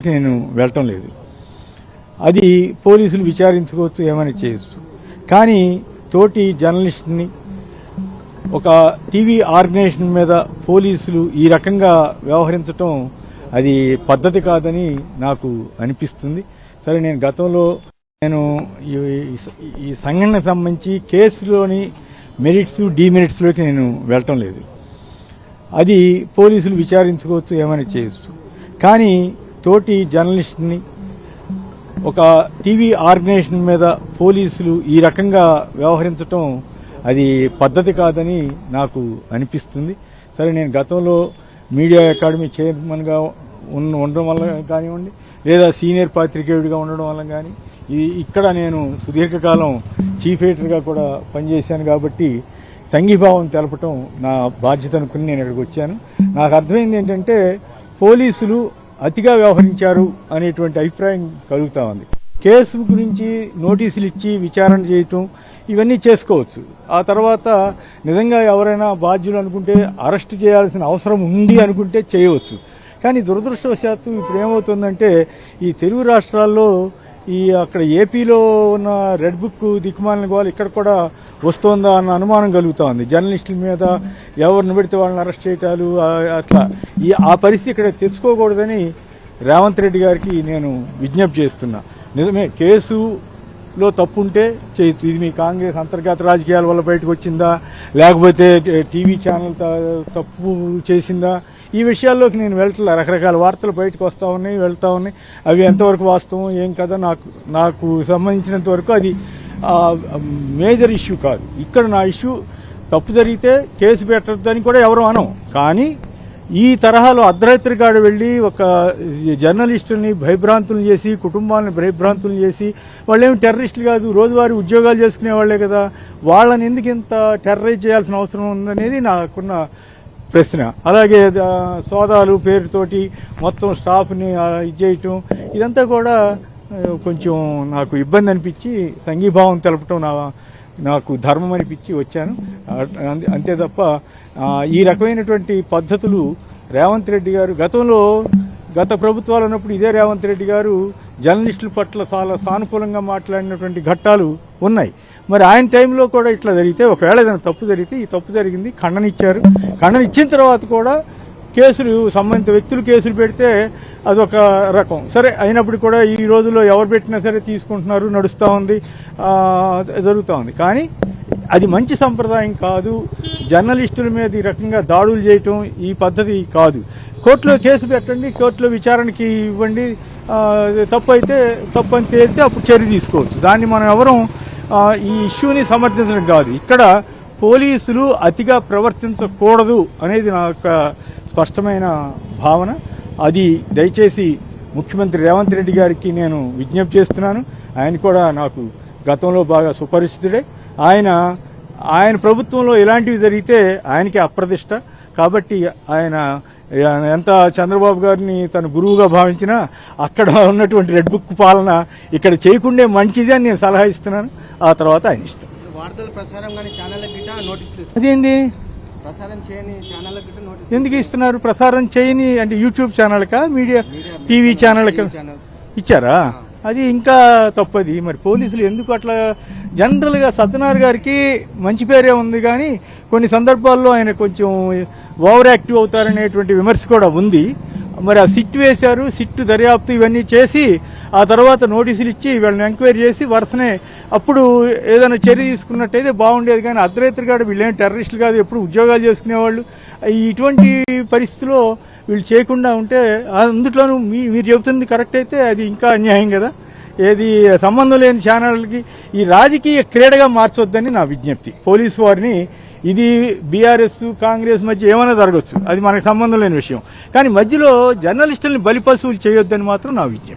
నేను వెళ్ళటం లేదు. అది పోలీసులు విచారించుకోవచ్చు, ఏమైనా చేయొచ్చు. కానీ తోటి జర్నలిస్ట్ని ఒక టీవీ ఆర్గనైజేషన్ మీద పోలీసులు ఈ రకంగా వ్యవహరించటం అది పద్ధతి కాదని నాకు అనిపిస్తుంది. సరే, నేను గతంలో ఈ సంఘటనకు సంబంధించి కేసులోని మెరిట్స్ డిమెరిట్స్లోకి నేను వెళ్ళటం లేదు. అది పోలీసులు విచారించుకోవచ్చు, ఏమైనా చేయొచ్చు. కానీ తోటి జర్నలిస్ట్ని ఒక టీవీ ఆర్గనైజేషన్ మీద పోలీసులు ఈ రకంగా వ్యవహరించటం అది పద్ధతి కాదని నాకు అనిపిస్తుంది. సరే, నేను గతంలో మీడియా అకాడమీ చైర్మన్గా ఉండడం వల్ల కానివ్వండి, లేదా సీనియర్ పాత్రికేయుడిగా ఉండడం వల్ల కానీ, ఇక్కడ నేను సుదీర్ఘకాలం చీఫ్ ఎడిటర్గా కూడా పనిచేశాను. కాబట్టి సంఘీభావం తెలపటం నా బాధ్యత అనుకుని నేను ఇక్కడికి వచ్చాను. నాకు అర్థమైంది ఏంటంటే, పోలీసులు అతిగా వ్యవహరించారు అనేటువంటి అభిప్రాయం కలుగుతా ఉంది. కేసు గురించి నోటీసులు ఇచ్చి విచారణ చేయటం ఇవన్నీ చేసుకోవచ్చు. ఆ తర్వాత నిజంగా ఎవరైనా బాధ్యులు అనుకుంటే అరెస్ట్ చేయాల్సిన అవసరం ఉంది అనుకుంటే చేయవచ్చు. కానీ దురదృష్టవశాత్తు ఇప్పుడు ఏమవుతుందంటే, ఈ తెలుగు రాష్ట్రాల్లో అక్కడ ఏపీలో ఉన్న రెడ్ బుక్ దిక్కుమాలిన గోలు ఇక్కడ కూడా వస్తోందా అన్న అనుమానం కలుగుతూ ఉంది. జర్నలిస్టుల మీద ఎవరిని పెడితే వాళ్ళని అరెస్ట్ చేయటాలు, అట్లా ఆ పరిస్థితి ఇక్కడ తెచ్చుకోకూడదని రేవంత్ రెడ్డి గారికి నేను విజ్ఞప్తి చేస్తున్నా. నిజమే, కేసులో తప్పుంటే చేయొచ్చు. ఇది మీ కాంగ్రెస్ అంతర్గత రాజకీయాల వల్ల బయటకు వచ్చిందా, లేకపోతే టీవీ ఛానల్ తప్పు చేసిందా, ఈ విషయాల్లోకి నేను వెళ్తలే. రకరకాల వార్తలు బయటకు వస్తూ ఉన్నాయి, వెళ్తూ ఉన్నాయి. అవి ఎంతవరకు వాస్తవం ఏం కదా నాకు సంబంధించినంత వరకు అది మేజర్ ఇష్యూ కాదు. ఇక్కడ నా ఇష్యూ తప్పు జరిగితే కేసు పెట్టద్దని కూడా ఎవరు అనం. కానీ ఈ తరహాలో అర్ధరాత్రిగాడు వెళ్ళి ఒక జర్నలిస్టుల్ని భయభ్రాంతులు చేసి, కుటుంబాలను భయభ్రాంతులు చేసి, వాళ్ళేమి టెర్రరిస్టులు కాదు, రోజువారీ ఉద్యోగాలు చేసుకునే వాళ్లే కదా, వాళ్ళని ఎందుకు ఇంత టెర్రరైజ్ చేయాల్సిన అవసరం ఉందనేది నాకున్న ప్రశ్న. అలాగే సోదాలు పేరుతోటి మొత్తం స్టాఫ్ని చేయటం, ఇదంతా కూడా కొంచెం నాకు ఇబ్బంది అనిపించి సంఘీభావం తెలపటం నాకు ధర్మం అనిపించి వచ్చాను. అంతే తప్ప ఈ రకమైనటువంటి పద్ధతులు రేవంత్ రెడ్డి గారు గత ప్రభుత్వాలు ఉన్నప్పుడు ఇదే రేవంత్ రెడ్డి గారు జర్నలిస్టుల పట్ల చాలా సానుకూలంగా మాట్లాడినటువంటి ఘట్టాలు ఉన్నాయి. మరి ఆయన టైంలో కూడా ఇట్లా జరిగితే, ఒకవేళ ఏదైనా తప్పు జరిగితే, ఈ తప్పు జరిగింది ఖండన ఇచ్చారు. ఖండన ఇచ్చిన తర్వాత కూడా కేసులు, సంబంధిత వ్యక్తులు కేసులు పెడితే అదొక రకం. సరే, అయినప్పుడు కూడా ఈ రోజుల్లో ఎవరు పెట్టినా సరే తీసుకుంటున్నారు, నడుస్తూ ఉంది, జరుగుతూ ఉంది. కానీ అది మంచి సంప్రదాయం కాదు. జర్నలిస్టుల మీద ఈ రకంగా దాడులు చేయటం ఈ పద్ధతి కాదు. కోర్టులో కేసు పెట్టండి, కోర్టులో విచారణకి ఇవ్వండి, తప్పు అయితే తప్పు అని తేలితే అప్పుడు చర్య తీసుకోవచ్చు. దాన్ని మనం ఎవరం ఈ ఇష్యూని సమర్థించడం కాదు. ఇక్కడ పోలీసులు అతిగా ప్రవర్తించకూడదు అనేది నా యొక్క స్పష్టమైన భావన. అది దయచేసి ముఖ్యమంత్రి రేవంత్ రెడ్డి గారికి నేను విజ్ఞప్తి చేస్తున్నాను. ఆయన కూడా నాకు గతంలో బాగా సుపరిచితుడే. ఆయన ప్రభుత్వంలో ఇలాంటివి జరిగితే ఆయనకి అప్రతిష్ట. కాబట్టి ఆయన ఎంత చంద్రబాబు గారిని తన గురువుగా భావించినా అక్కడ ఉన్నటువంటి రెడ్ బుక్ పాలన ఇక్కడ చేయకుండే మంచిది అని నేను సలహా ఇస్తున్నాను. ఆ తర్వాత ఆయన ఇష్టం. అదేంది ఎందుకు ఇస్తున్నారు? ప్రసారం చేయని అంటే యూట్యూబ్ ఛానల్కా, మీడియా టీవీ ఛానల్కా ఇచ్చారా? అది ఇంకా తప్పది. మరి పోలీసులు ఎందుకు అట్లా? జనరల్గా సత్యనారాయణ గారికి మంచి పేరే ఉంది, కానీ కొన్ని సందర్భాల్లో ఆయన కొంచెం ఓవర్ యాక్టివ్ అవుతారనేటువంటి విమర్శ కూడా ఉంది. మరి ఆ సిట్ వేశారు, సిట్ దర్యాప్తు ఇవన్నీ చేసి ఆ తర్వాత నోటీసులు ఇచ్చి వీళ్ళని ఎంక్వైరీ చేసి వరుసనే అప్పుడు ఏదైనా చర్య తీసుకున్నట్టయితే బాగుండేది. కానీ అర్ధరాత్రిగాడు వీళ్ళేం టెర్రరిస్టులు కాదు, ఎప్పుడు ఉద్యోగాలు చేసుకునేవాళ్ళు. ఇటువంటి పరిస్థితిలో వీళ్ళు చేయకుండా ఉంటే, అందుట్లోనూ మీరు చెబుతుంది కరెక్ట్ అయితే అది ఇంకా అన్యాయం కదా. ఏది సంబంధం లేని ఛానళ్ళకి ఈ రాజకీయ క్రీడగా మార్చొద్దని నా విజ్ఞప్తి. పోలీసు వారిని ఇది బీఆర్ఎస్ కాంగ్రెస్ మధ్య ఏమైనా జరగచ్చు, అది మనకు సంబంధం లేని విషయం. కానీ మధ్యలో జర్నలిస్టుల్ని బలిపశువులు చేయొద్దని మాత్రం నా విజ్ఞప్తి.